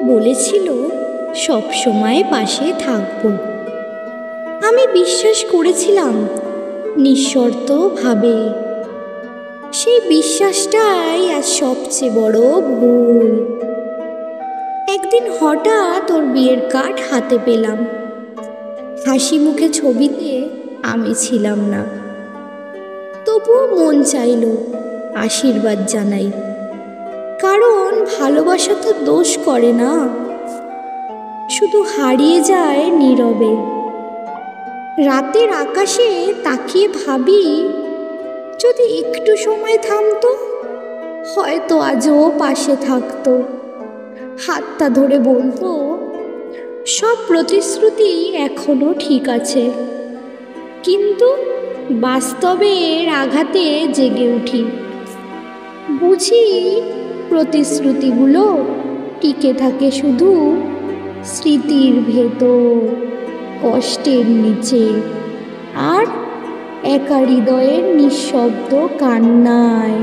বলেছিল সব সময় পাশে থাকবো। আমি বিশ্বাস করেছিলাম নিঃশর্তভাবে। সেই বিশ্বাসটাই আজ সবচেয়ে বড় ভুল। একদিন হঠাৎ ওর বিয়ের কার্ড হাতে পেলাম। হাসি মুখে ছবিতে আমি ছিলাম না, তবুও মন চাইল আশীর্বাদ জানাই। কারণ ভালোবাসা তো দোষ করে না, শুধু হারিয়ে যায় নীরবে। রাতের আকাশে তাকিয়ে ভাবি, যদি একটু সময় থামতো হয়তো আজও পাশে থাকতো। হাতটা ধরে বলতো, সব প্রতিশ্রুতি এখনো ঠিক আছে। কিন্তু বাস্তবের আঘাতে জেগে উঠি, বুঝি প্রতিশ্রুতিগুলো টিকে থাকে শুধু স্মৃতির ভেতর, কষ্টের নিচে, আর একা হৃদয়ের নিঃশব্দ কান্নায়।